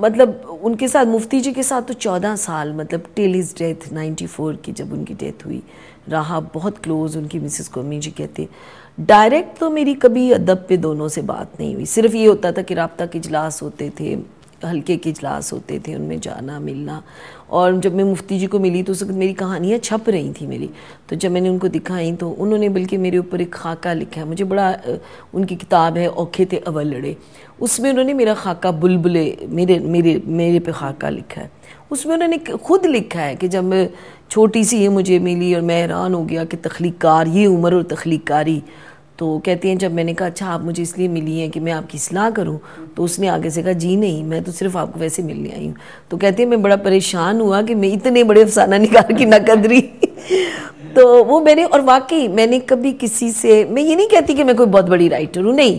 مطلب ان کے ساتھ مفتی جی کے ساتھ تو 14 سال مطلب ٹل ہز ڈیتھ 94 کی جب ان کی ڈیتھ ہوئی رہا, بہت کلوز. ان کی مسز کو امی جی کہتے. ڈائریکٹ تو میری کبھی ادب پہ دونوں سے بات نہیں ہوئی, صرف یہ ہوتا تھا کہ رابطہ کے اجلاس ہوتے تھے, حلقے کے اجلاس ہوتے تھے, ان میں جانا ملنا. اور جب میں مفتی جی کو ملی تو اس وقت میری کہانیاں چھپ رہی تھیں میری, تو جب میں نے ان کو دکھائیں تو انہوں نے بلکہ میرے اوپر ایک خاکہ لکھا ہے. مجھے بڑا ان کی کتاب ہے اوکھے تھے اول لڑے, اس میں انہوں نے میرا خاکہ بلبلے میرے پہ خاکہ لکھا ہے. اس میں انہوں نے خود لکھا ہے کہ جب میں چھوٹی سی یہ مجھے ملی اور میں حیران ہو گیا کہ تخلیق کار, یہ عمر اور تخلیق کاری. تو کہتے ہیں جب میں نے کہا اچھا آپ مجھے اس لیے ملی ہیں کہ میں آپ کی اصلاح کروں, تو اس نے آگے سے کہا جی نہیں, میں تو صرف آپ کو ویسے ملنے آئی ہوں. تو کہتے ہیں میں بڑا پریشان ہوا کہ میں اتنے بڑے افسانہ نگار کی نہ قدری. تو وہ میں نے, اور واقعی میں نے کبھی کسی سے, میں یہ نہیں کہتی کہ میں کوئی بہت بڑی رائٹر ہوں, نہیں,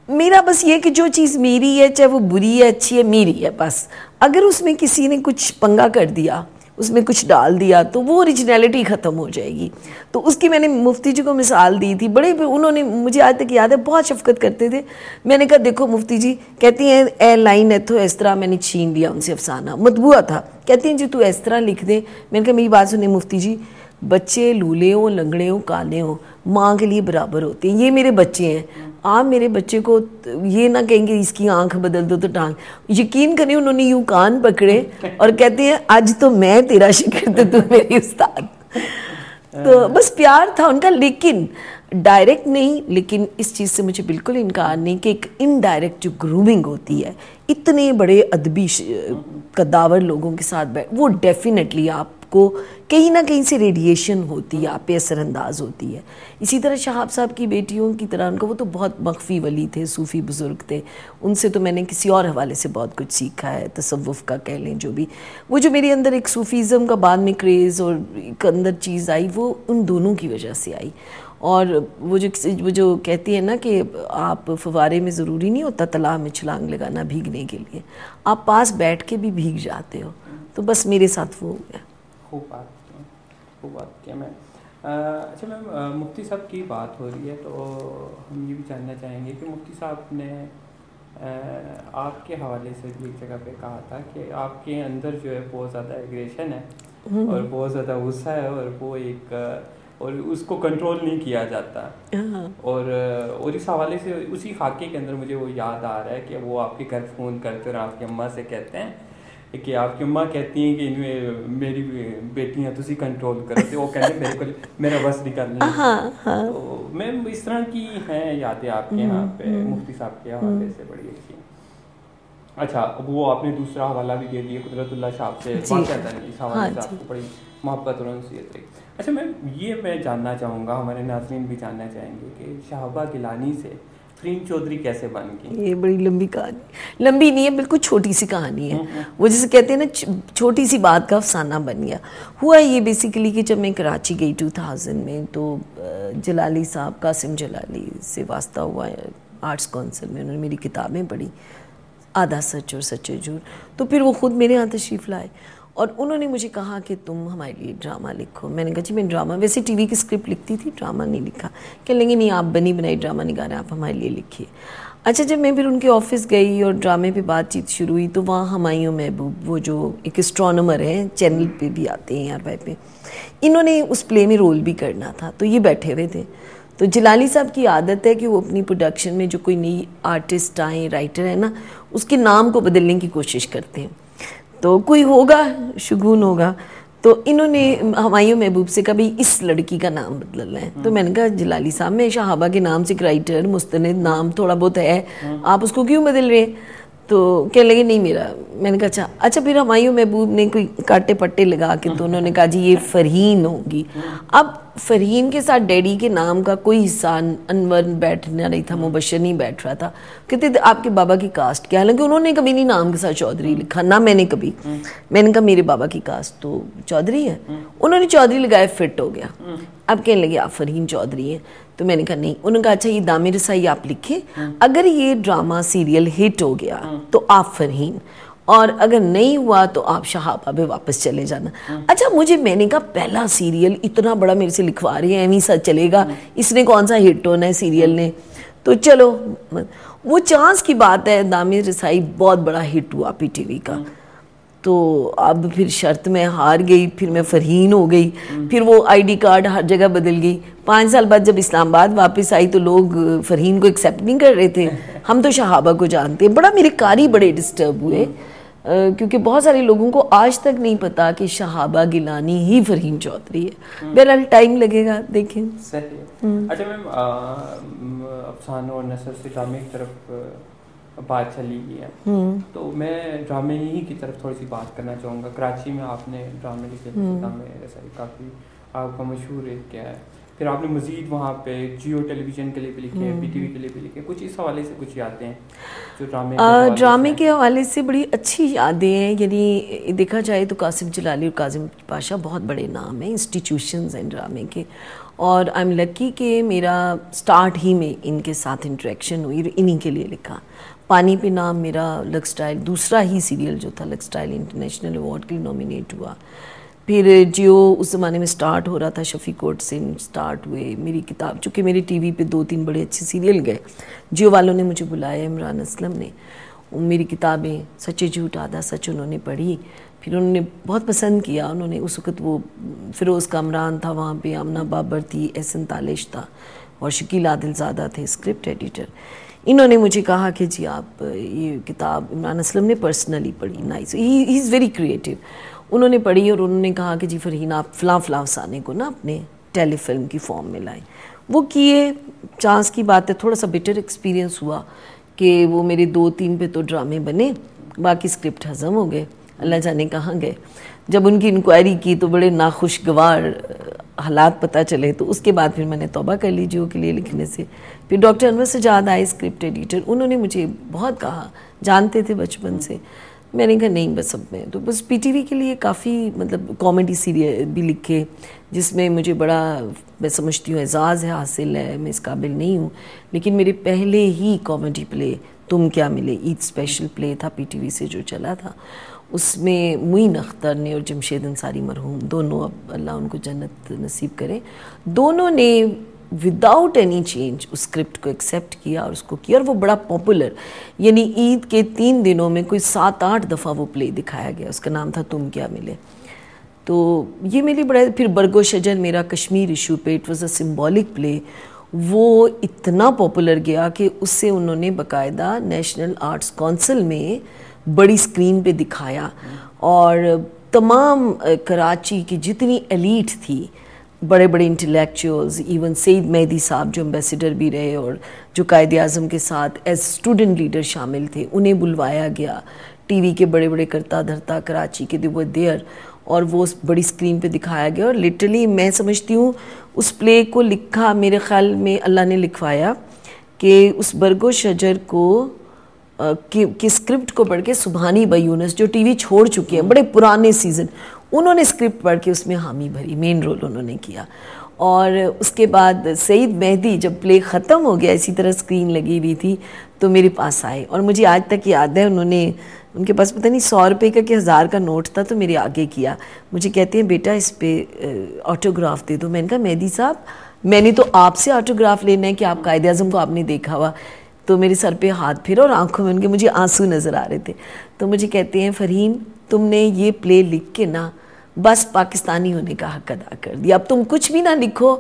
میرا بس یہ کہ جو چیز میری ہے چاہے وہ بری ہے اچھی ہے میری ہے بس. اگر اس میں کسی نے کچھ پنگا کر دیا, اس میں کچھ ڈال دیا تو وہ اوریجنلٹی ختم ہو جائے گی. تو اس کی میں نے مفتی جی کو مثال دی تھی, بڑے انہوں نے, مجھے آج تک یاد ہے, بہت شفقت کرتے تھے. میں نے کہا دیکھو مفتی جی, کہتی ہیں اے لائن ہے تو اس طرح میں نے چھین لیا ان سے افسانہ, مطبوعہ تھا. کہتی ہیں جی تو اس طرح لکھ دیں. میں نے کہا میری بات سنیں مفتی جی, بچے لولے ہوں لنگڑے ہوں کالے ہوں ماں کے لیے برابر ہوتے ہیں, یہ میرے بچے ہیں. آپ میرے بچے کو یہ نہ کہیں گے اس کی آنکھ بدل دو تو ٹانگ. یقین کریں انہوں نے یوں کان پکڑے اور کہتے ہیں آج تو میں تیرا شاگرد تو میری استاد. تو بس پیار تھا ان کا, لیکن ڈائریکٹ نہیں. لیکن اس چیز سے مجھے بالکل انکار نہیں کہ ایک انڈائریکٹ جو گرومنگ ہوتی ہے اتنے بڑے ادبی قداور لوگوں کے ساتھ وہ ڈیفینیٹلی آپ کو کہیں نہ کہیں سے ریڈیشن ہوتی ہے, آپ پہ اثر انداز ہوتی ہے. اسی طرح شہاب صاحب کی بیٹیوں کی طرح ان کا, وہ تو بہت مخفی ولی تھے, صوفی بزرگ تھے, ان سے تو میں نے کسی اور حوالے سے بہت کچھ سیکھا ہے, تصوف کا کہہ لیں جو بھی. وہ جو میرے اندر ایک صوفیزم کا بعد میں کریز اور ایک اندر چیز آئی وہ ان دونوں کی وجہ سے آئی. اور وہ جو کہتی ہیں نا کہ آپ فوارے میں ضروری نہیں ہوتا تالاب میں چھلانگ لگانا بھیگنے کے لیے, آپ پاس بیٹھ کے بھی بھیگ جاتے ہو. تو بس میرے ساتھ وہ ہو گیا. خوب بات کیا میں. اچھا میم, مفتی صاحب کی بات ہو رہی ہے تو ہم یہ بھی جاننا چاہیں گے کہ مفتی صاحب نے آپ کے حوالے سے بھی ایک جگہ پہ کہا تھا کہ آپ کے اندر جو ہے بہت زیادہ ایگریشن ہے اور بہت زیادہ غصہ ہے, اور وہ ایک اور اس کو کنٹرول نہیں کیا جاتا. اور اس حوالے سے اسی خاکے کے اندر مجھے وہ یاد آ رہا ہے کہ وہ آپ کے گھر فون کرتے اور آپ کی اماں سے کہتے ہیں کہ آپ کی اماں کہتی ہیں کہ میری بیٹیاں تسی کنٹرول کرو, تو وہ کہتے ہیں میرے کو میرا بس نہیں کرنا. تو میم اس طرح کی ہیں یادیں آپ کے یہاں پہ مفتی صاحب کے حوالے سے بڑی اچھی. اچھا, وہ آپ نے دوسرا حوالہ بھی دے دیا قدرت اللہ صاحب سے, اس حوالے سے آپ کو بڑی محبت اور انسیت رہی. اچھا میم, یہ میں جاننا چاہوں گا, ہمارے ناظرین بھی جاننا چاہیں گے کہ شہابہ گیلانی سے فرین چودھری کیسے بن گئی؟ یہ بڑی لمبی کہانی, لمبی نہیں ہے, بالکل چھوٹی سی کہانی ہے. وہ جسے کہتے ہیں نا چھوٹی سی بات کا افسانہ بن گیا. ہوا یہ بیسیکلی کہ جب میں کراچی گئی 2000 میں تو جلالی صاحب, قاسم جلالی سے واسطہ ہوا آرٹس کونسل میں. انہوں نے میری کتابیں پڑھی, آدھا سچ اور سچے جھوٹ. تو پھر وہ خود میرے ہاں تشریف لائے اور انہوں نے مجھے کہا کہ تم ہمارے لیے ڈرامہ لکھو. میں نے کہا جی میں ڈرامہ, ویسے ٹی وی کی اسکرپٹ لکھتی تھی, ڈرامہ نہیں لکھا. کہنے لگے نہیں آپ بنی بنائی ڈرامہ نگار ہیں, آپ ہمارے لیے لکھیے. اچھا, جب میں پھر ان کے آفس گئی اور ڈرامے پہ بات چیت شروع ہوئی تو وہاں ہمایوں محبوب, وہ جو ایک اسٹرانومر ہیں, چینل پہ بھی آتے ہیں RY پہ, انہوں نے اس پلے میں رول بھی کرنا تھا. تو یہ بیٹھے ہوئے تھے. تو جلالی صاحب کی عادت ہے کہ وہ اپنی پروڈکشن میں جو کوئی نئی آرٹسٹ آئیں, رائٹر ہے نا, اس کے نام کو بدلنے کی کوشش کرتے ہیں. تو کوئی ہوگا شگون ہوگا, تو انہوں نے ہمایوں محبوب سے کہا بھائی اس لڑکی کا نام بدلنا ہے. تو میں نے کہا جلالی صاحب میں شہابہ کے نام سے ایک رائٹر مستند نام تھوڑا بہت ہے, آپ اس کو کیوں بدل رہے ہیں؟ تو کہنے لگے نہیں میرا. میں نے کہا اچھا پھر ہمایوں محبوب نے کوئی کاٹے پٹے لگا کے تو انہوں نے کہا جی یہ فرحین ہوگی. اب فرحین کے ساتھ ڈیڈی کے نام کا کوئی حصہ انور بیٹھنا نہیں تھا, مبشر نہیں بیٹھ رہا تھا. کہتے تھے آپ کے بابا کی کاسٹ کیا, حالانکہ انہوں نے کبھی نہیں نام کے ساتھ چودھری لکھا, نہ میں نے کبھی. میں نے کہا میرے بابا کی کاسٹ تو چودھری ہے. انہوں نے چودھری لگایا, فٹ ہو گیا. اب کہنے لگے آپ فرحین چودھری ہیں. تو میں نے کہا نہیں. انہوں نے کہا اچھا یہ دام رسائی آپ لکھیں, اگر یہ ڈرامہ سیریل ہٹ ہو گیا تو آپ فرحین, اور اگر نہیں ہوا تو آپ شہابہ پہ واپس چلے جانا. اچھا مجھے, میں نے کہا پہلا سیریل اتنا بڑا میرے سے لکھوا رہی ہے, ایویں سا چلے گا, اس نے کون سا ہٹ ہونا ہے سیریل نے. تو چلو وہ چانس کی بات ہے. دامِ رسائی بہت بڑا ہٹ ہوا پی ٹی وی کا, تو اب پھر شرط میں ہار گئی, پھر میں فرحین ہو گئی, پھر وہ آئی ڈی کارڈ ہر جگہ بدل گئی. 5 سال بعد جب اسلام آباد واپس آئی تو لوگ فرحین کو ایکسیپٹ نہیں کر رہے تھے. ہم تو شہابہ کو جانتے ہیں. بڑا میرے قاری بڑے ڈسٹرب ہوئے, کیونکہ بہت سارے لوگوں کو آج تک نہیں پتا کہ شہابہ گیلانی ہی فرحین چودھری ہے. بہرحال ٹائم لگے گا, دیکھیں. صحیح. اچھا میم, افسانوں اور نثر سے ڈرامے کی طرف بات چلی گئی ہے, تو میں ڈرامے ہی کی طرف تھوڑی سی بات کرنا چاہوں گا. کراچی میں آپ نے ڈرامے لکھے, ڈرامے رسائی کافی آپ کا مشہور ہے کیا ہے. پھر آپ نے مزید وہاں پہ جیو ٹیلی ویژن کے لیے بھی لکھے, پی ٹی وی کے لیے بھی لکھے. کچھ اس حوالے سے کچھ یادیں ہیں جو ڈرامے کے حوالے سے بڑی اچھی یادیں ہیں. یعنی دیکھا جائے تو قاسم جلالی اور کاظم پاشا بہت بڑے نام ہیں, انسٹیٹیوشنز ہیں ڈرامے کے, اور آئی ایم لکی کہ میرا سٹارٹ ہی میں ان کے ساتھ انٹریکشن ہوئی, انہی کے لیے لکھا. پانی پہ نام میرا لگ سٹائل دوسرا ہی سیریل جو تھا, لگ سٹائل انٹرنیشنل ایوارڈ کے لیے نومینیٹ ہوا. پھر جیو اس زمانے میں سٹارٹ ہو رہا تھا, شفیق کوٹ سے سٹارٹ ہوئے. میری کتاب, چونکہ میرے ٹی وی پہ 2-3 بڑے اچھے سیریل گئے, جیو والوں نے مجھے بلایا, عمران اسلم نے. میری کتابیں سچے جھوٹ آدھا سچ انہوں نے پڑھی, پھر انہوں نے بہت پسند کیا. انہوں نے اس وقت وہ فیروز کامران تھا وہاں پہ, آمنہ بابر تھی, احسن تالش تھا, اور شکیل عادل زادہ تھے اسکرپٹ ایڈیٹر. انہوں نے مجھے کہا کہ جی آپ یہ کتاب, عمران اسلم نے پرسنلی پڑھی, nice, he is very creative. انہوں نے پڑھی اور انہوں نے کہا کہ جی فرحین آپ فلاں افسانے کو نا اپنے ٹیلی فلم کی فارم میں لائیں. وہ کیے, چانس کی بات ہے, تھوڑا سا بیٹر ایکسپیرینس ہوا کہ وہ میرے 2-3 پہ تو ڈرامے بنے, باقی اسکرپٹ ہضم ہو گئے, اللہ جانے کہاں گئے. جب ان کی انکوائری کی تو بڑے ناخوشگوار حالات پتہ چلے, تو اس کے بعد پھر میں نے توبہ کر لی جیو کے لیے لکھنے سے. پھر ڈاکٹر انور سجاد آئے اسکرپٹ ایڈیٹر, انہوں نے مجھے بہت کہا, جانتے تھے بچپن سے. میں نے کہا نہیں بس اب میں تو بس پی ٹی وی کے لیے کافی مطلب کامیڈی سیریل بھی لکھے, جس میں مجھے بڑا میں سمجھتی ہوں اعزاز ہے حاصل ہے. میں اس قابل نہیں ہوں, لیکن میرے پہلے ہی کامیڈی پلے تم کیا ملے, عید اسپیشل پلے تھا پی ٹی وی سے جو چلا تھا, اس میں معین اختر نے اور جمشید انصاری مرحوم دونوں, اب اللہ ان کو جنت نصیب کرے, دونوں نے وداؤٹ اینی چینج اس اسکرپٹ کو ایکسیپٹ کیا اور اس کو کیا, اور وہ بڑا پاپولر. یعنی عید کے 3 دنوں میں کوئی 7-8 دفعہ وہ پلے دکھایا گیا, اس کا نام تھا تم کیا ملے. تو یہ میری بڑا. پھر برگ و شجر میرا کشمیر ایشو پہ, اٹ واز اے سمبولک پلے, وہ اتنا پاپولر گیا کہ اس سے انہوں نے باقاعدہ نیشنل آرٹس کونسل میں بڑی اسکرین پہ دکھایا, اور تمام کراچی کی جتنی ایلیٹ تھی, بڑے بڑے انٹلیکچوئلز, ایون سید مہدی صاحب جو امبیسڈر بھی رہے اور جو قائد اعظم کے ساتھ ایز اسٹوڈنٹ لیڈر شامل تھے, انہیں بلوایا گیا. ٹی وی کے بڑے بڑے کرتا دھرتا کراچی کے دے وہ دیئر, اور وہ بڑی اسکرین پہ دکھایا گیا. اور لٹرلی میں سمجھتی ہوں اس پلے کو لکھا میرے خیال میں اللہ نے لکھوایا کہ اس برگ و شجر کو کہ اسکرپٹ کو پڑھ کے سبحانی بھائی یونس جو ٹی وی چھوڑ چکے ہیں, بڑے پرانے سیزن, انہوں نے اسکرپٹ پڑھ کے اس میں حامی بھری, مین رول انہوں نے کیا. اور اس کے بعد سعید مہدی جب پلے ختم ہو گیا, اسی طرح اسکرین لگی ہوئی تھی, تو میرے پاس آئے, اور مجھے آج تک یاد ہے انہوں نے, ان کے پاس پتہ نہیں 100 روپے کا کہ 1000 کا نوٹ تھا, تو میرے آگے کیا. مجھے کہتے ہیں بیٹا اس پہ آٹوگراف دے دو. میں نے کہا مہدی صاحب میں نے تو آپ سے آٹوگراف لینا ہے کہ آپ قائد اعظم کو آپ نے دیکھا ہوا. تو میرے سر پہ ہاتھ پھرا اور آنکھوں میں ان کے مجھے آنسو نظر آ رہے تھے. تو مجھے کہتے ہیں فرحین تم نے یہ پلے لکھ کے نا بس پاکستانی ہونے کا حق ادا کر دیا, اب تم کچھ بھی نہ لکھو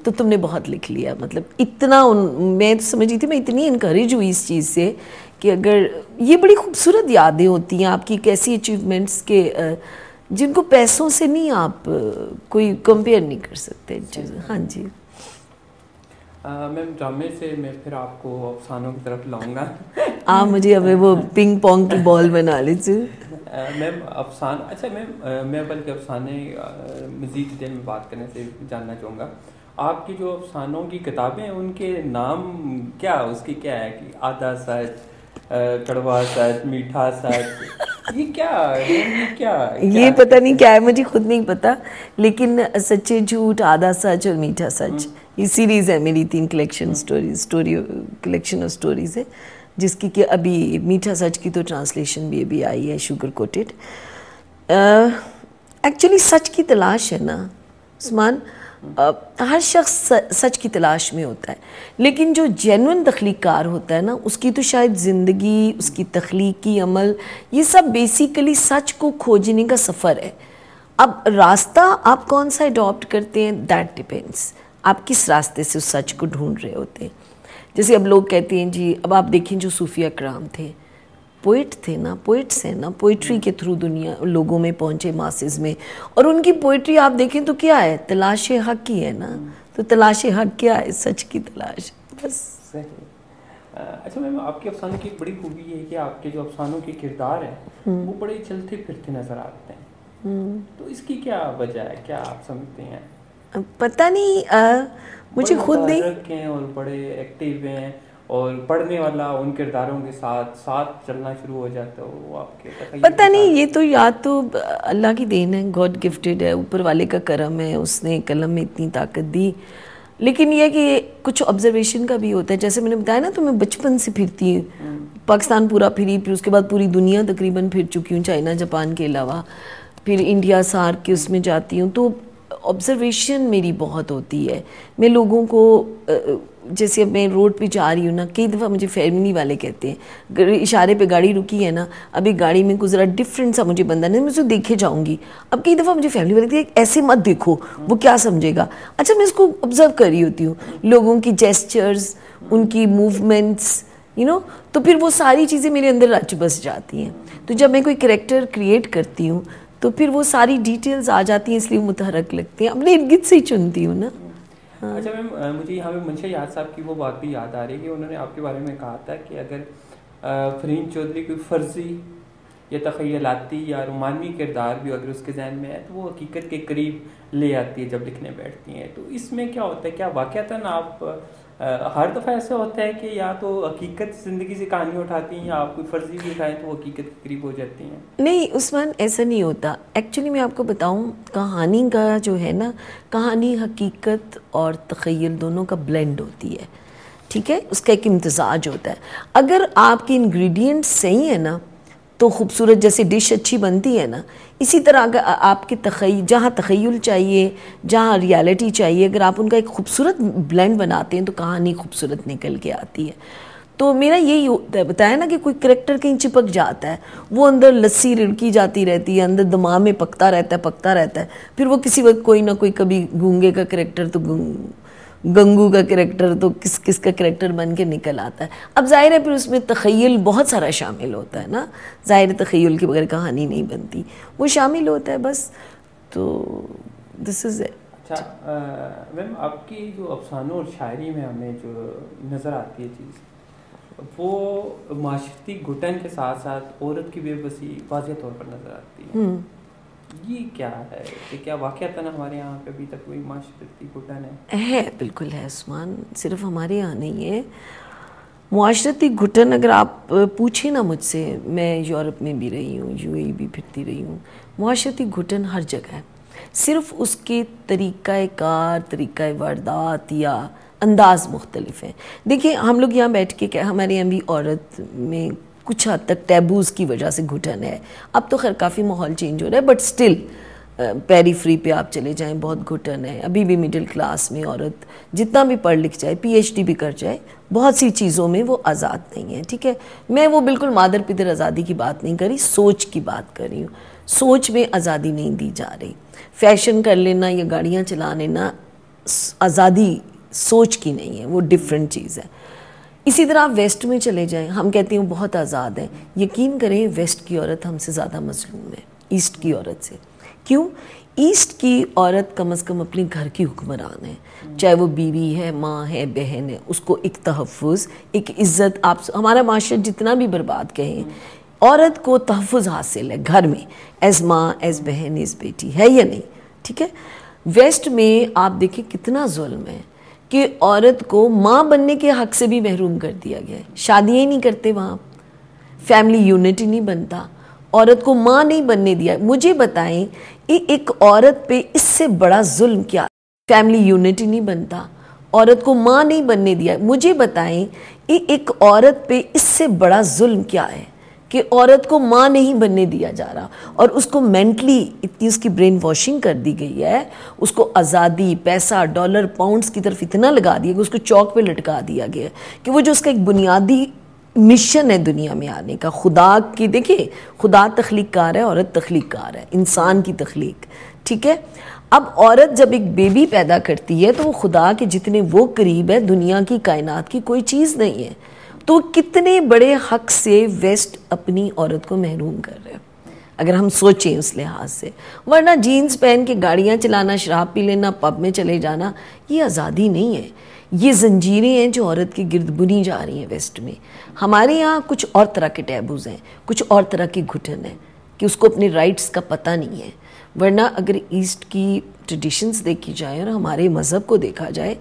تو تم نے بہت لکھ لیا. مطلب اتنا میں تو سمجھ رہی تھی, میں اتنی انکریج ہوئی اس چیز سے کہ اگر یہ بڑی خوبصورت یادیں ہوتی ہیں آپ کی, کیسی اچیومنٹس کے جن کو پیسوں سے نہیں آپ کوئی کمپیئر نہیں کر سکتے. ہاں جی میم ڈرامے سے میں پھر آپ کو افسانوں کی طرف لاؤں گا. آپ مجھے اب وہ پنگ پونگ کی بال بنا لیجیے. میم افسانہ, اچھا میم میں بلکہ افسانے مزید ڈیٹیل میں بات کرنے سے جاننا چاہوں گا, آپ کی جو افسانوں کی کتابیں ہیں ان کے نام کیا, اس کی کیا ہے کہ آدھا سچ, کڑوا سچ, میٹھا سچ, یہ کیا یہ پتہ نہیں کیا ہے, مجھے خود نہیں پتا, لیکن سچے جھوٹ, آدھا سچ اور میٹھا سچ یہ سیریز ہے میری 3 کلیکشن کلیکشن آف سٹوریز ہے, جس کی کہ ابھی میٹھا سچ کی تو ٹرانسلیشن بھی ابھی آئی ہے, شوگر کوٹڈ. ایکچولی سچ کی تلاش ہے نا عثمان, ہر شخص سچ کی تلاش میں ہوتا ہے، لیکن جو جینوئن تخلیق کار ہوتا ہے نا، اس کی تو شاید زندگی، اس کی تخلیقی عمل، یہ سب بیسیکلی سچ کو کھوجنے کا سفر ہے۔ اب راستہ آپ کون سا اڈاپٹ کرتے ہیں، دیٹ ڈیپینڈس، آپ کس راستے سے اس سچ کو ڈھونڈ رہے ہوتے ہیں۔ جیسے اب لوگ کہتے ہیں جی، اب آپ دیکھیں جو صوفیہ کرام تھے، پوئٹ تھے نا، پوئٹس ہیں نا، پوئٹری کے تھرو دنیا لوگوں میں پہنچے، ماسز میں، اور ان کی پوئٹری آپ دیکھیں تو کیا ہے، تلاش حق ہی ہے نا۔ تو تلاش حق کیا ہے، سچ کی تلاش، بس۔ صحیح۔ اچھا میم، آپ کے افسانوں کی ایک بڑی خوبی یہ ہے کہ آپ کے جو افسانوں کے کردار ہیں وہ بڑے چلتے پھرتے نظر آتے ہیں، تو اس کی کیا وجہ ہے، کیا آپ سمجھتے ہیں؟ پتہ نہیں، مجھے خود نہیں، ہیں اور بڑے ایکٹیو ہیں، اور پڑھنے والا ان کرداروں کے ساتھ چلنا شروع ہو جاتا ہے، وہ آپ کے پتہ نہیں، یہ تو یا تو اللہ کی دین ہے، گاڈ گفٹیڈ ہے، اوپر والے کا کرم ہے، اس نے قلم میں اتنی طاقت دی۔ لیکن یہ کہ کچھ آبزرویشن کا بھی ہوتا ہے، جیسے میں نے بتایا نا، تو میں بچپن سے پھرتی ہوں، پاکستان پورا پھری، پھر اس کے بعد پوری دنیا تقریباً پھر چکی ہوں، چائنا جاپان کے علاوہ، پھر انڈیا سارک کے اس میں جاتی ہوں، تو آبزرویشن میری بہت ہوتی ہے۔ میں لوگوں کو، جیسے اب میں روڈ پہ جا رہی ہوں نا، کئی دفعہ مجھے فیملی والے کہتے ہیں، اشارے پہ گاڑی رکی ہے نا، ابھی گاڑی میں کوئی ذرا ڈفرینٹ سا مجھے بندہ نہیں، میں اسے دیکھے جاؤں گی۔ اب کئی دفعہ مجھے فیملی والے کہتے ہیں ایسے مت دیکھو، وہ کیا سمجھے گا۔ اچھا، میں اس کو آبزرو کر رہی ہوتی ہوں، لوگوں کی جیسچرز، ان کی موومنٹس، تو پھر وہ ساری چیزیں میرے اندر رچ بس جاتی ہیں۔ تو جب میں کوئی کریکٹر کریٹ کرتی ہوں تو پھر وہ ساری ڈیٹیلز آ جاتی ہیں، اس لیے وہ متحرک لگتے ہیں، اپنے ارد گرد سے ہی چنتی ہوں نا۔ اچھا میم، مجھے یہاں پہ منشا یاد صاحب کی وہ بات بھی یاد آ رہی ہے کہ انہوں نے آپ کے بارے میں کہا تھا کہ اگر فرین چودھری کوئی فرضی یا تخیلاتی یا رومانوی کردار بھی اگر اس کے ذہن میں ہے تو وہ حقیقت کے قریب لے آتی ہے جب لکھنے بیٹھتی ہیں۔ تو اس میں کیا ہوتا ہے، کیا واقعتاً آپ ہر دفعہ ایسا ہوتا ہے کہ یا تو حقیقت زندگی سے کہانی اٹھاتی ہیں، یا آپ کوئی فرضی بھی اٹھائیں تو وہ حقیقت کے قریب ہو جاتی ہیں؟ نہیں عثمان، ایسا نہیں ہوتا۔ ایکچولی میں آپ کو بتاؤں، کہانی کا جو ہے نا، کہانی حقیقت اور تخیل دونوں کا بلینڈ ہوتی ہے، ٹھیک ہے، اس کا ایک امتزاج ہوتا ہے۔ اگر آپ کے انگریڈینٹس صحیح ہیں نا تو خوبصورت، جیسے ڈش اچھی بنتی ہے نا، اسی طرح اگر آپ کے جہاں تخیل چاہیے، جہاں ریالٹی چاہیے، اگر آپ ان کا ایک خوبصورت بلینڈ بناتے ہیں تو کہانی خوبصورت نکل کے آتی ہے۔ تو میرا یہی ہوتا ہے، بتایا نا کہ کوئی کریکٹر کہیں چپک جاتا ہے، وہ اندر لسی رڑکی جاتی رہتی ہے، اندر دماغ میں پکتا رہتا ہے، پھر وہ کسی وقت کوئی نہ کوئی، کبھی گونگے کا کریکٹر تو گنگو کا کریکٹر تو کس کا کریکٹر بن کے نکل آتا ہے۔ اب ظاہر ہے پھر اس میں تخیل بہت سارا شامل ہوتا ہے نا، ظاہر تخیل کے بغیر کہانی نہیں بنتی، وہ شامل ہوتا ہے بس۔ تو دس از اٹ۔ اچھا میم، آپ کی جو افسانوں اور شاعری میں ہمیں جو نظر آتی ہے چیز، وہ معاشرتی گھٹن کے ساتھ ساتھ عورت کی بے بسی واضح طور پر نظر آتی ہے۔ یہ کیا ہے کہ کیا واقعتاً ہمارے یہاں پہ ابھی تک کوئی معاشرتی گھٹن ہے؟ بالکل ہے عثمان، صرف ہمارے یہاں نہیں ہے معاشرتی گھٹن۔ اگر آپ پوچھیں نا مجھ سے، میں یورپ میں بھی رہی ہوں، یو اے ای بھی پھرتی رہی ہوں، معاشرتی گھٹن ہر جگہ ہے، صرف اس کے طریقہ کار، طریقہ واردات یا انداز مختلف ہیں۔ دیکھیں، ہم لوگ یہاں بیٹھ کے ہمارے یہاں بھی عورت میں کچھ حد تک ٹیبوز کی وجہ سے گھٹن ہے۔ اب تو خیر کافی ماحول چینج ہو رہا ہے، بٹ سٹل پیری فری پہ آپ چلے جائیں، بہت گھٹن ہے ابھی بھی۔ مڈل کلاس میں عورت جتنا بھی پڑھ لکھ جائے، پی ایچ ڈی بھی کر جائے، بہت سی چیزوں میں وہ آزاد نہیں ہے، ٹھیک ہے۔ میں وہ بالکل مادر پدر آزادی کی بات نہیں کر رہی، سوچ کی بات کر رہی ہوں۔ سوچ میں آزادی نہیں دی جا رہی۔ فیشن کر لینا یا گاڑیاں چلا لینا آزادی سوچ کی نہیں ہے، وہ ڈیفرنٹ چیز ہے۔ اسی طرح آپ ویسٹ میں چلے جائیں، ہم کہتے ہیں بہت آزاد ہیں، یقین کریں ویسٹ کی عورت ہم سے زیادہ مظلوم ہے ایسٹ کی عورت سے۔ کیوں؟ ایسٹ کی عورت کم از کم اپنے گھر کی حکمران ہے، چاہے وہ بیوی ہے، ماں ہے، بہن ہے، اس کو ایک تحفظ، ایک عزت۔ آپ ہمارا معاشرہ جتنا بھی برباد کہیں، عورت کو تحفظ حاصل ہے گھر میں، ایز ماں، ایز بہن، ایز بیٹی، ہے یا نہیں؟ ٹھیک ہے۔ ویسٹ میں آپ دیکھیں کتنا ظلم ہے کہ عورت کو ماں بننے کے حق سے بھی محروم کر دیا گیا ہے، شادیاں ہی نہیں کرتے وہاں، فیملی یونٹ ہی نہیں بنتا، عورت کو ماں نہیں بننے دیا۔ مجھے بتائیں ایک عورت پہ اس سے بڑا ظلم کیا؟ فیملی یونٹ ہی نہیں بنتا، عورت کو ماں نہیں بننے دیا۔ مجھے بتائیں ایک عورت پہ اس سے بڑا ظلم کیا ہے کہ عورت کو ماں نہیں بننے دیا جا رہا، اور اس کو مینٹلی اتنی اس کی برین واشنگ کر دی گئی ہے، اس کو آزادی، پیسہ، ڈالر، پاؤنڈز کی طرف اتنا لگا دیا کہ اس کو چوک پہ لٹکا دیا گیا کہ وہ جو اس کا ایک بنیادی مشن ہے دنیا میں آنے کا، خدا کی، دیکھیں خدا تخلیق کار ہے، عورت تخلیق کار ہے، انسان کی تخلیق، ٹھیک ہے. اب عورت جب ایک بیبی پیدا کرتی ہے تو وہ خدا کے جتنے وہ قریب ہے دنیا کی کائنات کی کوئی چیز نہیں ہے. تو کتنے بڑے حق سے ویسٹ اپنی عورت کو محروم کر رہے ہیں اگر ہم سوچیں اس لحاظ سے. ورنہ جینز پہن کے گاڑیاں چلانا، شراب پی لینا، پب میں چلے جانا، یہ آزادی نہیں ہے، یہ زنجیریں ہیں جو عورت کے گرد بنی جا رہی ہیں ویسٹ میں. ہمارے یہاں کچھ اور طرح کے ٹیبوز ہیں، کچھ اور طرح کے گھٹن ہیں کہ اس کو اپنے رائٹس کا پتہ نہیں ہے. ورنہ اگر ایسٹ کی ٹریڈیشنز دیکھی جائیں اور ہمارے مذہب کو دیکھا جائے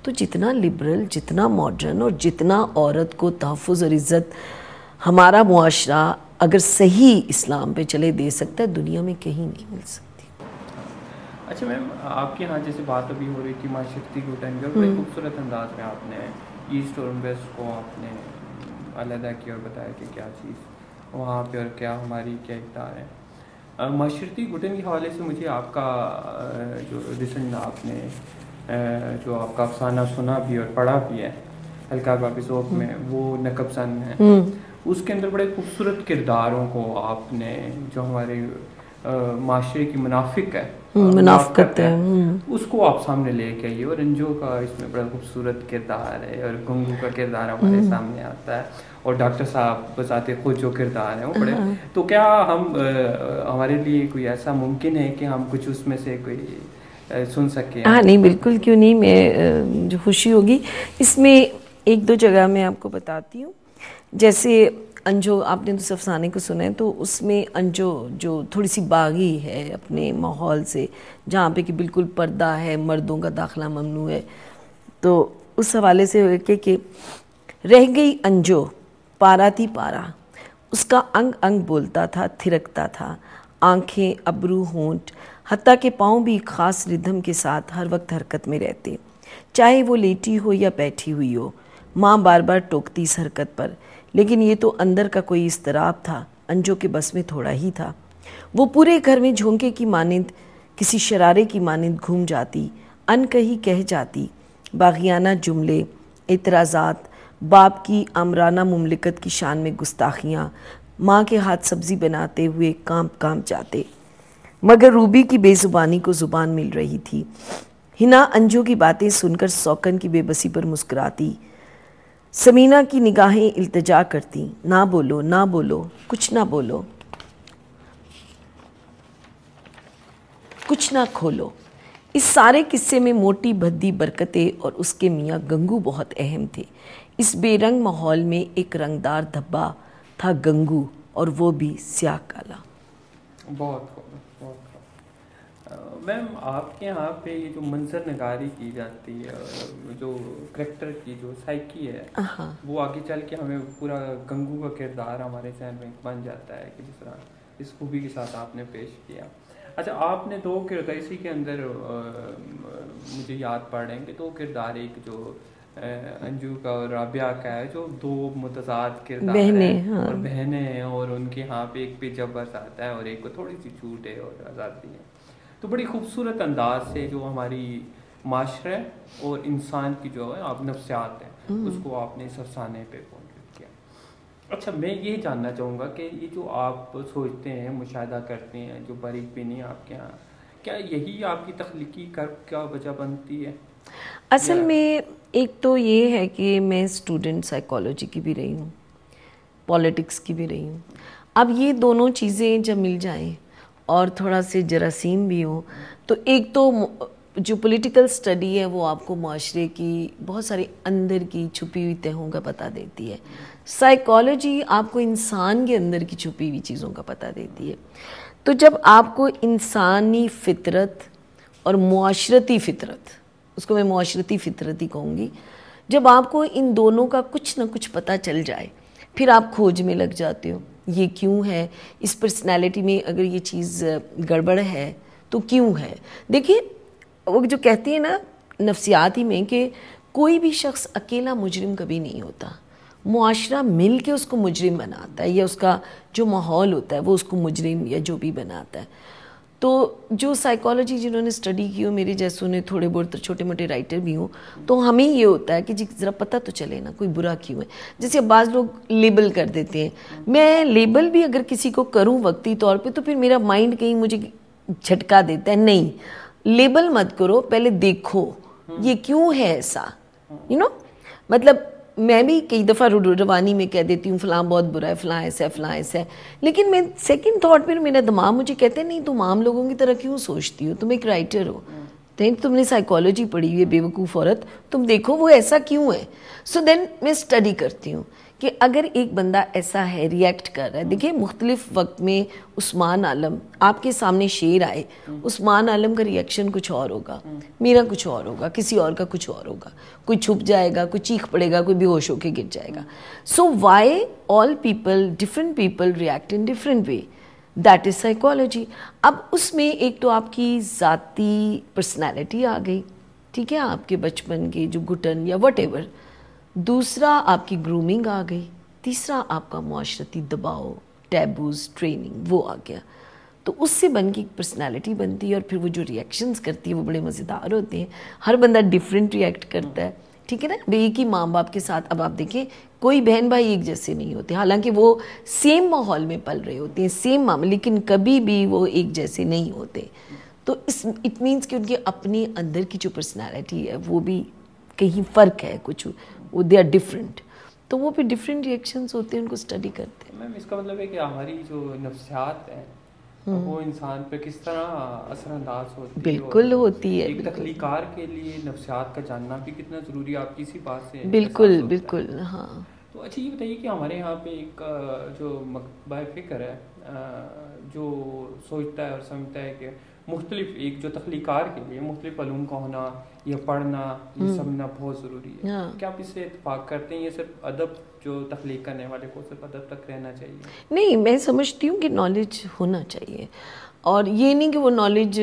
تو جتنا لبرل، جتنا ماڈرن اور جتنا عورت کو تحفظ اور عزت ہمارا معاشرہ اگر صحیح اسلام پہ چلے دے سکتا ہے، دنیا میں کہیں نہیں مل سکتی. اچھا میم، آپ کے یہاں جیسے بات ابھی ہو رہی تھی معاشرتی گھٹن کی، اور بڑے خوبصورت انداز میں آپ نے ایسٹ اور ویسٹ کو آپ نے علیحدہ کیا اور بتایا کہ کیا چیز وہاں پہ اور کیا ہماری کیا اقدار ہے. معاشرتی گھٹن کے حوالے سے مجھے آپ کا جو ریسنٹ آپ نے جو آپ کا افسانہ سنا بھی اور پڑھا بھی ہے ہلکا بابی ذوق میں، وہ نقب زن ہے، اس کے اندر بڑے خوبصورت کرداروں کو آپ نے جو ہمارے معاشرے کی منافق ہے، منافقت ہے، اس کو آپ سامنے لے کے آئیے. اور انجو کا اس میں بڑا خوبصورت کردار ہے، اور گنگو کا کردار ہمارے سامنے آتا ہے، اور ڈاکٹر صاحب بذات خود جو کردار ہیں وہ بڑے. تو کیا ہم ہمارے لیے کوئی ایسا ممکن ہے کہ ہم کچھ اس میں سے کوئی سن سکیں؟ ہاں نہیں، بالکل، کیوں نہیں، میں جو خوشی ہوگی. اس میں ایک دو جگہ میں آپ کو بتاتی ہوں. جیسے انجو، آپ نے تو افسانے کو سنا ہے، تو اس میں انجو جو تھوڑی سی باغی ہے اپنے ماحول سے، جہاں پہ کہ بالکل پردہ ہے، مردوں کا داخلہ ممنوع ہے، تو اس حوالے سے کہ رہ گئی انجو پارا تھی پارا، اس کا انگ انگ بولتا تھا، تھرکتا تھا، آنکھیں، ابرو، ہونٹ، حتیٰ کہ پاؤں بھی ایک خاص ردھم کے ساتھ ہر وقت حرکت میں رہتے، چاہے وہ لیٹی ہو یا بیٹھی ہوئی ہو. ماں بار بار ٹوکتی اس حرکت پر، لیکن یہ تو اندر کا کوئی اضطراب تھا، انجو کے بس میں تھوڑا ہی تھا. وہ پورے گھر میں جھونکے کی مانند، کسی شرارے کی مانند گھوم جاتی، ان کہیں کہہ جاتی باغیانہ جملے، اعتراضات، باپ کی آمرانہ مملکت کی شان میں گستاخیاں، ماں کے ہاتھ سبزی بناتے ہوئے کانپ کانپ جاتے. مگر روبی کی بے زبانی کو زبان مل رہی تھی. ہنا انجو کی باتیں سن کر سوکن کی بے بسی پر مسکراتی. سمینہ کی نگاہیں التجا کرتی، نہ بولو، نہ بولو، کچھ نہ بولو، کچھ نہ کھولو. اس سارے قصے میں موٹی بھدی برکتیں اور اس کے میاں گنگو بہت اہم تھے. اس بے رنگ ماحول میں ایک رنگدار دھبا تھا گنگو، اور وہ بھی سیاہ کالا. بہت خوب. میم، آپ کے یہاں پہ یہ جو منظر نگاری کی جاتی ہے، جو کریکٹر کی جو سائیکی ہے، وہ آگے چل کے ہمیں پورا گنگو کا کردار ہمارے ذہن میں بن جاتا ہے کہ جس طرح اس خوبی کے ساتھ آپ نے پیش کیا. اچھا، آپ نے دو کردار اسی کے اندر مجھے یاد پڑ رہے ہیں کہ دو کردار، ایک جو انجو کا اور رابعہ کا ہے، جو دو متضاد کردار ہیں اور بہنیں ہیں، اور ان کے یہاں پہ ایک پہ جبر آتا ہے اور ایک کو تھوڑی سی چھوٹ ہے اور آزادی ہے. تو بڑی خوبصورت انداز سے جو ہماری معاشرہ اور انسان کی جو ہے آپ نفسیات ہیں، اس کو آپ نے اس افسانے پہ پہنچ کیا. اچھا، میں یہ جاننا چاہوں گا کہ یہ جو آپ سوچتے ہیں، مشاہدہ کرتے ہیں، جو باریک بینی آپ کے یہاں، کیا یہی آپ کی تخلیقی کیا وجہ بنتی ہے؟ اصل میں ایک تو یہ ہے کہ میں اسٹوڈنٹ سائیکالوجی کی بھی رہی ہوں، پولیٹکس کی بھی رہی ہوں. اب یہ دونوں چیزیں جب مل جائیں اور تھوڑا سے جراثیم بھی ہوں، تو ایک تو جو پولیٹیکل سٹڈی ہے وہ آپ کو معاشرے کی بہت ساری اندر کی چھپی ہوئی تہوں کا پتہ دیتی ہے. سائیکالوجی آپ کو انسان کے اندر کی چھپی ہوئی چیزوں کا پتہ دیتی ہے. تو جب آپ کو انسانی فطرت اور معاشرتی فطرت، اس کو میں معاشرتی فطرت ہی کہوں گی، جب آپ کو ان دونوں کا کچھ نہ کچھ پتہ چل جائے، پھر آپ کھوج میں لگ جاتے ہو. یہ کیوں ہے، اس پرسنالٹی میں اگر یہ چیز گڑبڑ ہے تو کیوں ہے. دیکھیے، وہ جو کہتے ہیں نا نفسیاتی میں کہ کوئی بھی شخص اکیلا مجرم کبھی نہیں ہوتا، معاشرہ مل کے اس کو مجرم بناتا ہے، یا اس کا جو ماحول ہوتا ہے وہ اس کو مجرم یا جو بھی بناتا ہے. تو جو سائیکالوجی جنہوں نے اسٹڈی کی ہو، میرے جیسوں نے تھوڑے بہت چھوٹے موٹے رائٹر بھی ہوں، تو ہمیں یہ ہوتا ہے کہ جی ذرا پتہ تو چلے نا کوئی برا کیوں ہے. جیسے بعض لوگ لیبل کر دیتے ہیں، میں لیبل بھی اگر کسی کو کروں وقتی طور پہ تو پھر میرا مائنڈ کہیں مجھے جھٹکا دیتا ہے. نہیں، لیبل مت کرو، پہلے دیکھو یہ کیوں ہے ایسا. مطلب میں بھی کئی دفعہ روانی میں کہہ دیتی ہوں فلاں بہت برا ہے، فلاں ایسا ہے، فلاں ایسا ہے، لیکن میں سیکنڈ تھاٹ پہ میرا دماغ مجھے کہتے ہیں نہیں تم عام لوگوں کی طرح کیوں سوچتی ہو، تم ایک رائٹر ہو، تم نے سائیکالوجی پڑھی ہوئی ہے بے وقوف عورت، تم دیکھو وہ ایسا کیوں ہے. سو دین میں اسٹڈی کرتی ہوں کہ اگر ایک بندہ ایسا ہے، ریئیکٹ کر رہا ہے. دیکھیں مختلف وقت میں عثمان عالم آپ کے سامنے شعر آئے، عثمان عالم کا ریئیکشن کچھ اور ہوگا، میرا کچھ اور ہوگا، کسی اور کا کچھ اور ہوگا، کوئی چھپ جائے گا، کوئی چیخ پڑے گا، کوئی بے ہوش ہو کے گر جائے گا. So why all people, different people react in different way, that is psychology. اب اس میں ایک تو آپ کی ذاتی پرسنالٹی آ گئی، ٹھیک ہے، آپ کے بچپن کے جو گھٹن یا وٹ ایور. دوسرا آپ کی گرومنگ آ گئی. تیسرا آپ کا معاشرتی دباؤ، ٹیبوز، ٹریننگ وہ آ گیا. تو اس سے بن کی پرسنالٹی بنتی ہے، اور پھر وہ جو ریئیکشنز کرتی ہے وہ بڑے مزیدار ہوتے ہیں. ہر بندہ ڈیفرنٹ ریئیکٹ کرتا ہے، ٹھیک ہے نا. ایک ہی ماں باپ کے ساتھ اب آپ دیکھیں کوئی بہن بھائی ایک جیسے نہیں ہوتے، حالانکہ وہ سیم ماحول میں پل رہے ہوتے ہیں، سیم معاملے، لیکن کبھی بھی وہ ایک جیسے نہیں ہوتے. تو اٹ مینس کہ ان کے اپنے اندر کی جو پرسنالٹی ہے وہ بھی کہیں فرق ہے، کچھ وہ دے آر ڈفرینٹ. تو وہ پھر ڈفرینٹ ریئیکشنز ہوتے ہیں، ان کو اسٹڈی کرتے ہیں. میم اس کا مطلب ہے کہ ہماری جو نفسیات ہے وہ انسان پہ کس طرح اثر انداز ہوتی ہے. بالکل ہوتی ہے. ایک تخلیقار کے لیے نفسیات کا جاننا بھی کتنا ضروری ہے، آپ کی اسی بات سے بالکل بالکل. ہاں تو اچھا یہ بتائیے کہ ہمارے یہاں پہ ایک جو مکتبہ فکر ہے جو سوچتا ہے اور سمجھتا ہے کہ مختلف ایک جو تخلیقار کے لیے مختلف علوم کا ہونا یا پڑھنا یہ سمجھنا بہت ضروری ہے. کیا آپ اس سے اتفاق کرتے ہیں؟ یہ صرف ادب جو تخلیق کرنے والے کو صرف ادب تک رہنا چاہیے؟ نہیں، میں سمجھتی ہوں کہ نالج ہونا چاہیے، اور یہ نہیں کہ وہ نالج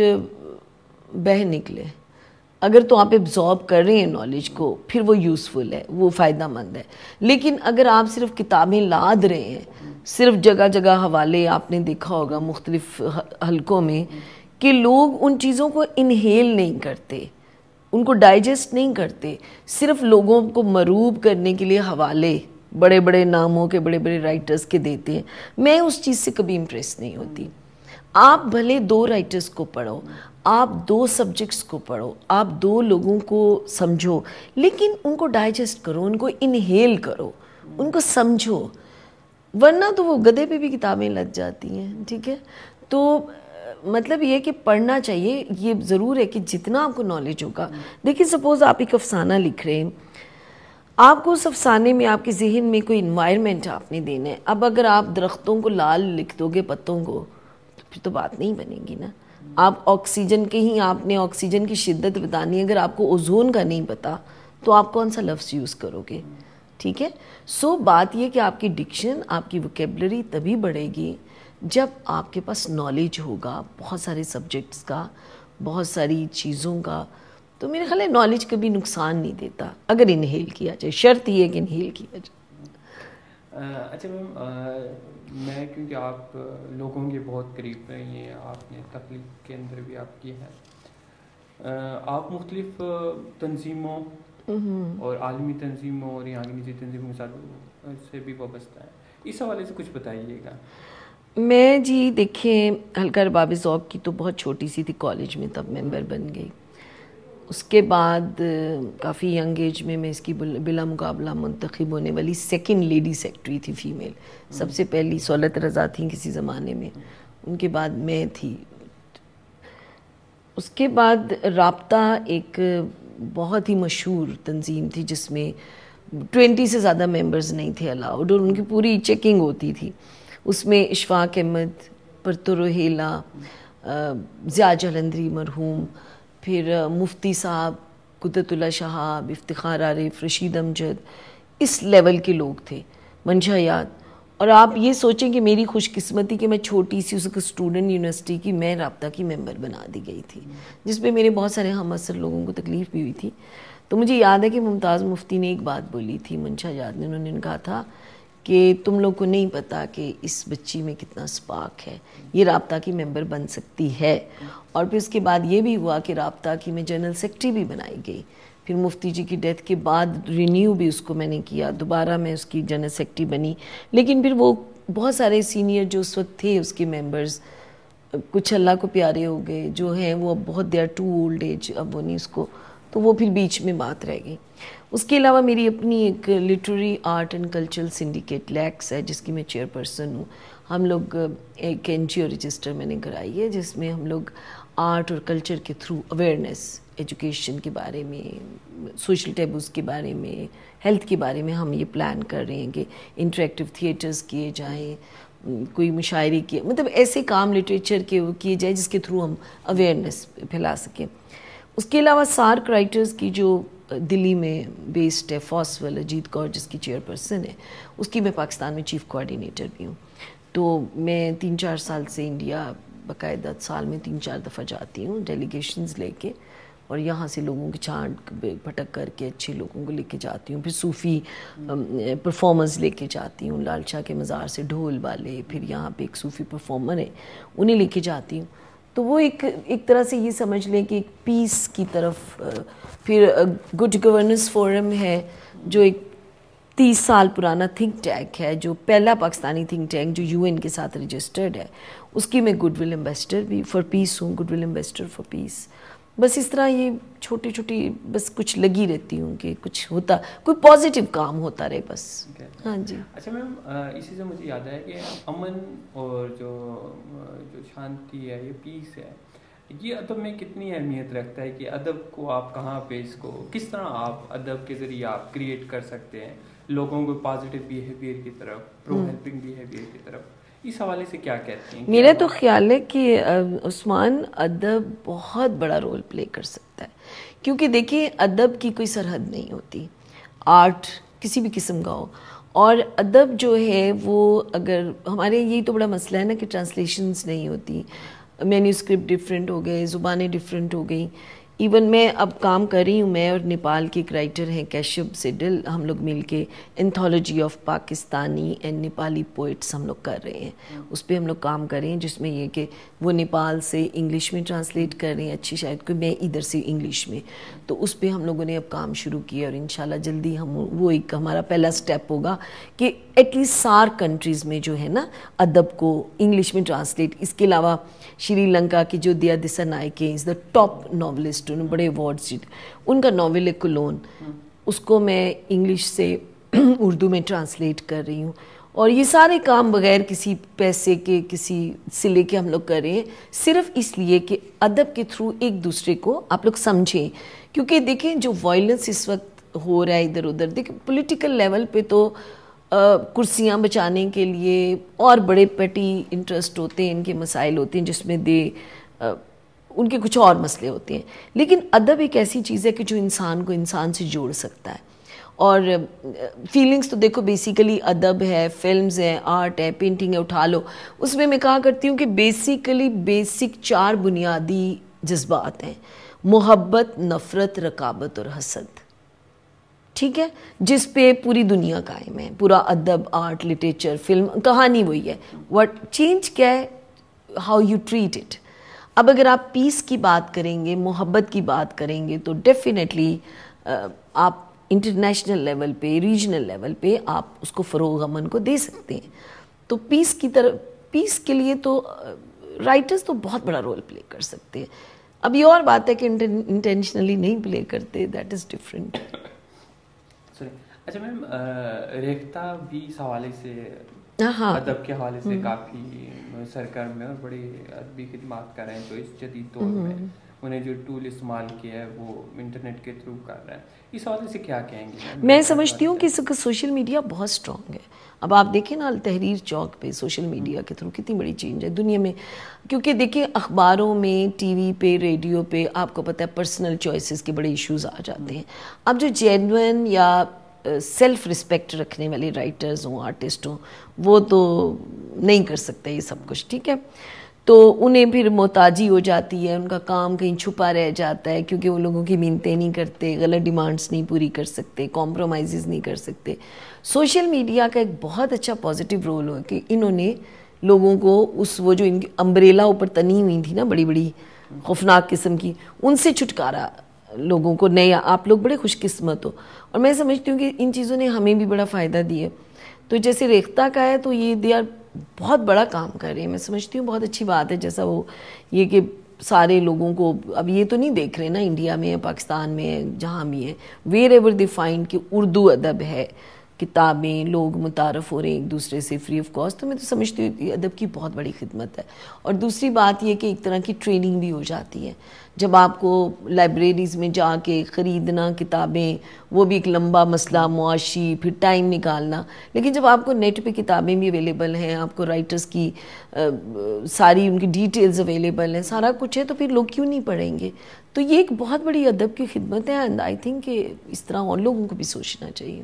بہہ نکلے. اگر تو آپ ایبزارب کر رہے ہیں نالج کو پھر وہ یوزفل ہے، وہ فائدہ مند ہے. لیکن اگر آپ صرف کتابیں لاد رہے ہیں، صرف جگہ جگہ حوالے، آپ نے دیکھا ہوگا مختلف حلقوں میں کہ لوگ ان چیزوں کو انہیل نہیں کرتے، ان کو ڈائجسٹ نہیں کرتے، صرف لوگوں کو مروب کرنے کے لیے حوالے بڑے بڑے ناموں کے، بڑے بڑے رائٹرز کے دیتے ہیں. میں اس چیز سے کبھی امپریس نہیں ہوتی. آپ بھلے 2 رائٹرز کو پڑھو، آپ 2 سبجیکٹس کو پڑھو، آپ 2 لوگوں کو سمجھو، لیکن ان کو ڈائجسٹ کرو، ان کو انہیل کرو، ان کو سمجھو، ورنہ تو وہ گدھے پہ بھی کتابیں لگ جاتی ہیں. ٹھیک ہے، تو مطلب یہ کہ پڑھنا چاہیے. یہ ضرور ہے کہ جتنا آپ کو نالج ہوگا، دیکھیں سپوز آپ ایک افسانہ لکھ رہے ہیں، آپ کو اس افسانے میں آپ کے ذہن میں کوئی انوائرمنٹ آپ نے دینا ہے. اب اگر آپ درختوں کو لال لکھ دو گے، پتوں کو، تو پھر تو بات نہیں بنے گی نا. آپ آکسیجن، کہیں آپ نے آکسیجن کی شدت بتانی ہے، اگر آپ کو اوزون کا نہیں پتا تو آپ کون سا لفظ یوز کرو گے؟ ٹھیک ہے. سو بات یہ کہ آپ کی ڈکشن، آپ کی ووکیبلری تبھی بڑھے گی جب آپ کے پاس نالج ہوگا بہت سارے سبجیکٹس کا، بہت ساری چیزوں کا. تو میرے خیال ہے نالج کبھی نقصان نہیں دیتا اگر انہیل کیا جائے. شرط یہ ہے کہ انہیل کیا جائے. اچھا میم، میں کیونکہ آپ لوگوں کے بہت قریب رہی ہیں، آپ نے تخلیق کے اندر بھی آپ کی ہے، آپ مختلف تنظیموں اور عالمی تنظیموں اور یہاں کی نجی تنظیموں کے ساتھ سے بھی وابستہ ہیں، اس حوالے سے کچھ بتائیے گا. میں جی دیکھیں حلقہ ارباب ذوق کی تو بہت چھوٹی سی تھی کالج میں، تب ممبر بن گئی. اس کے بعد کافی ینگ ایج میں اس کی بلا مقابلہ منتخب ہونے والی 2nd لیڈی سیکٹری تھی فیمیل. سب سے پہلی سہولت رضا تھیں کسی زمانے میں، ان کے بعد میں تھی. اس کے بعد رابطہ ایک بہت ہی مشہور تنظیم تھی جس میں 20 سے زیادہ ممبرز نہیں تھے الاؤڈ، اور ان کی پوری چیکنگ ہوتی تھی. اس میں اشفاق احمد، پرتو ہیلا، ضیاء جلندری مرحوم، پھر مفتی صاحب، قدرت اللہ شہاب، افتخار عارف، رشید امجد، اس لیول کے لوگ تھے، منشا یاد. اور آپ یہ سوچیں کہ میری خوش قسمتی کہ میں چھوٹی سی اس اسٹوڈنٹ یونیورسٹی کی میں رابطہ کی ممبر بنا دی گئی تھی، جس پہ میرے بہت سارے ہم اثر لوگوں کو تکلیف بھی ہوئی تھی. تو مجھے یاد ہے کہ ممتاز مفتی نے ایک بات بولی تھی منشا جات نے، انہوں نے کہا تھا کہ تم لوگ کو نہیں پتا کہ اس بچی میں کتنا سپارک ہے، یہ رابطہ کی ممبر بن سکتی ہے. اور پھر اس کے بعد یہ بھی ہوا کہ رابطہ کی میں جنرل سیکرٹری بھی بنائی گئی. پھر مفتی جی کی ڈیتھ کے بعد رینیو بھی اس کو میں نے کیا، دوبارہ میں اس کی جنرل سیکرٹری بنی. لیکن پھر وہ بہت سارے سینئر جو اس وقت تھے اس کے ممبرز، کچھ اللہ کو پیارے ہو گئے، جو ہیں وہ اب بہت they are too old age, اب وہ نہیں اس کو، تو وہ پھر بیچ میں بات رہ گئی. اس کے علاوہ میری اپنی ایک literary art and cultural syndicate لیکس ہے جس کی میں چیئر پرسن ہوں. ہم لوگ ایک این جی او رجسٹر میں نے کرائی ہے جس میں ہم لوگ آرٹ اور کلچر کے تھرو اویئرنیس، ایجوکیشن کے بارے میں، سوشل ٹیبوز کے بارے میں، ہیلتھ کے بارے میں ہم یہ پلان کر رہے ہیں کہ انٹریکٹیو تھیٹرز کیے جائیں، کوئی مشاعرے کیے، مطلب ایسے کام لٹریچر کے کیے جائیں جس کے تھرو ہم اویئرنیس پھیلا سکیں. اس کے علاوہ سارک رائٹرز کی جو دلی میں بیسڈ ہے فاسول اجیت کور جس کی چیئر پرسن ہے، اس کی میں پاکستان میں چیف کوآرڈینیٹر بھی ہوں. تو میں 3-4 سال سے انڈیا باقاعدہ سال میں 3-4 دفعہ جاتی ہوں ڈیلیگیشنز لے کے، اور یہاں سے لوگوں کی چھانٹ پھٹک کر کے اچھے لوگوں کو لے کے جاتی ہوں. پھر صوفی پرفارمرز لے کے جاتی ہوں، لال شاہ کے مزار سے ڈھول والے، پھر یہاں پہ ایک صوفی پرفارمر ہے انہیں لے کے جاتی ہوں. تو وہ ایک طرح سے یہ سمجھ لیں کہ ایک پیس کی طرف. پھر گڈ گورننس فورم ہے جو ایک 30 سال پرانا تھنک ٹینک ہے، جو پہلا پاکستانی تھنک ٹینک جو یو این کے ساتھ رجسٹرڈ ہے، اس کی میں گڈ ول ایمبیسڈر بھی فار پیس ہوں، گڈ ول ایمبیسڈر فار پیس. بس اس طرح یہ چھوٹی چھوٹی بس کچھ لگی رہتی ہوں کہ کچھ ہوتا، کوئی پازیٹیو کام ہوتا رہے بس. ہاں جی. اچھا میم، اسی سے مجھے یاد ہے کہ امن اور جو شانتی ہے، یہ پیس ہے، یہ ادب میں کتنی اہمیت رکھتا ہے کہ ادب کو آپ کہاں پہ اس کو کس طرح آپ ادب کے ذریعے آپ کریٹ کر سکتے ہیں لوگوں کو پازیٹیو بیہیویئر کی طرف، پرو ہیلپنگ بیہیویئر کی طرف. اس حوالے سے کیا کہتے ہیں؟ میرا تو خیال ہے کہ عثمان ادب بہت بڑا رول پلے کر سکتا ہے، کیونکہ دیکھیں ادب کی کوئی سرحد نہیں ہوتی، آرٹ کسی بھی قسم کا ہو. اور ادب جو ہے وہ اگر ہمارے یہی تو بڑا مسئلہ ہے نا کہ ٹرانسلیشنز نہیں ہوتی، مینیوسکرپٹ ڈفرینٹ ہو گئے، زبانیں ڈفرینٹ ہو گئیں. ایون میں اب کام کر رہی ہوں، میں اور نیپال کے ایک رائٹر ہیں کیشب سیڈل، ہم لوگ مل کے anthology of Pakistani and Nepali poets ہم لوگ کر رہے ہیں. اس پہ ہم لوگ کام کر رہے ہیں جس میں یہ کہ وہ نیپال سے انگلش میں ٹرانسلیٹ کر رہے ہیں اچھی شاید کوئی، میں ادھر سے انگلش میں. تو اس پہ ہم لوگوں نے اب کام شروع کیا اور انشاءاللہ جلدی ہم وہ ایک ہمارا پہلا سٹیپ ہوگا کہ ایٹ لیسٹ سارک کنٹریز میں جو ہے نا ادب کو انگلش میں ٹرانسلیٹ. اس کے علاوہ شری لنکا کی جو دیا دسا Nike is the top novelist, انہوں نے بڑے ایوارڈز جیتے، ان کا ناول ہے کلون، اس کو میں انگلش سے اردو میں ٹرانسلیٹ کر رہی ہوں. اور یہ سارے کام بغیر کسی پیسے کے، کسی سلے کے ہم لوگ کر رہے ہیں، صرف اس لیے کہ ادب کے تھرو ایک دوسرے کو آپ لوگ سمجھیں. کیونکہ دیکھیں جو وائلنس اس وقت ہو رہا ہے ادھر ادھر، دیکھیں پولیٹیکل لیول پہ تو کرسیاں بچانے کے لیے اور بڑے پیٹی انٹرسٹ ہوتے ہیں، ان کے مسائل ہوتے ہیں جس میں ان کے کچھ اور مسئلے ہوتے ہیں. لیکن ادب ایک ایسی چیز ہے کہ جو انسان کو انسان سے جوڑ سکتا ہے. اور فیلنگز تو دیکھو بیسیکلی ادب ہے، فلمز ہیں، آرٹ ہے، پینٹنگ ہے، اٹھا لو. اس میں کہا کرتی ہوں کہ بیسک 4 بنیادی جذبات ہیں: محبت، نفرت، رقابت اور حسد. ٹھیک ہے، جس پہ پوری دنیا قائم ہے، پورا ادب، آرٹ، لٹریچر، فلم، کہانی وہی ہے. واٹ چینج کیا ہے؟ How you treat it. اب اگر آپ پیس کی بات کریں گے، محبت کی بات کریں گے، تو ڈیفینیٹلی آپ انٹرنیشنل لیول پہ، ریجنل لیول پہ آپ اس کو فروغ امن کو دے سکتے ہیں. تو پیس کی طرف، پیس کے لیے تو رائٹرز تو بہت بڑا رول پلے کر سکتے ہیں. اب یہ اور بات ہے کہ انٹینشنلی نہیں پلے کرتے، دیٹ از ڈفرینٹ. اچھا میم، ریختہ بھی اس حوالے سے ادب کے حوالے سے کافی سرگرم ہے اور بڑی ادبی خدمات کر رہے ہیں. تو اس جدید دور میں انہیں جو ٹول استعمال کیا ہے وہ انٹرنیٹ کے تھرو کر رہے ہیں. اس حوالے سے کیا کہیں گے؟ میں سمجھتی ہوں کہ اس کا سوشل میڈیا بہت اسٹرانگ ہے. اب آپ دیکھیں نا تحریر چوک پہ سوشل میڈیا کے تھرو کتنی بڑی چینج ہے دنیا میں. کیونکہ دیکھیں اخباروں میں، ٹی وی پہ، ریڈیو پہ آپ کو پتہ ہے پرسنل چوائسیز کے بڑے ایشوز آ جاتے ہیں. اب جو جینوئن یا سیلف رسپیکٹ رکھنے والے رائٹرز ہوں، آرٹسٹ ہوں، وہ تو نہیں کر سکتے یہ سب کچھ. ٹھیک ہے، تو انہیں پھر محتاجی ہو جاتی ہے، ان کا کام کہیں چھپا رہ جاتا ہے کیونکہ وہ لوگوں کی منتیں نہیں کرتے، غلط ڈیمانڈس نہیں پوری کر سکتے، کمپرومائزز نہیں کر سکتے. سوشل میڈیا کا ایک بہت اچھا پازیٹیو رول ہو کہ انہوں نے لوگوں کو وہ جو ان کی امبریلا اوپر تنی ہوئی تھی نا بڑی بڑی خوفناک قسم کی، ان سے چھٹکارا لوگوں کو. نئے آپ لوگ بڑے خوش قسمت ہو، اور میں سمجھتی ہوں کہ ان چیزوں نے ہمیں بھی بڑا فائدہ دیا. تو جیسے ریختہ کا ہے تو یہ دے آر بہت بڑا کام کر رہے ہیں، میں سمجھتی ہوں بہت اچھی بات ہے. جیسا وہ یہ کہ سارے لوگوں کو اب یہ تو نہیں دیکھ رہے نا انڈیا میں پاکستان میں جہاں بھی ہیں، ویئر ایور دی فائنڈ کہ اردو ادب ہے، کتابیں، لوگ متعارف ہو رہے ہیں ایک دوسرے سے فری آف کاسٹ. تو میں تو سمجھتی ہوں یہ ادب کی بہت بڑی خدمت ہے. اور دوسری بات یہ کہ ایک طرح کی ٹریننگ بھی ہو جاتی ہے. جب آپ کو لائبریریز میں جا کے خریدنا کتابیں، وہ بھی ایک لمبا مسئلہ، معاشی، پھر ٹائم نکالنا. لیکن جب آپ کو نیٹ پہ کتابیں بھی اویلیبل ہیں، آپ کو رائٹرز کی ساری ان کی ڈیٹیلز اویلیبل ہیں، سارا کچھ ہے، تو پھر لوگ کیوں نہیں پڑھیں گے؟ تو یہ ایک بہت بڑی ادب کی خدمت ہے. اینڈ آئی تھنک کہ اس طرح اور لوگوں کو بھی سوچنا چاہیے.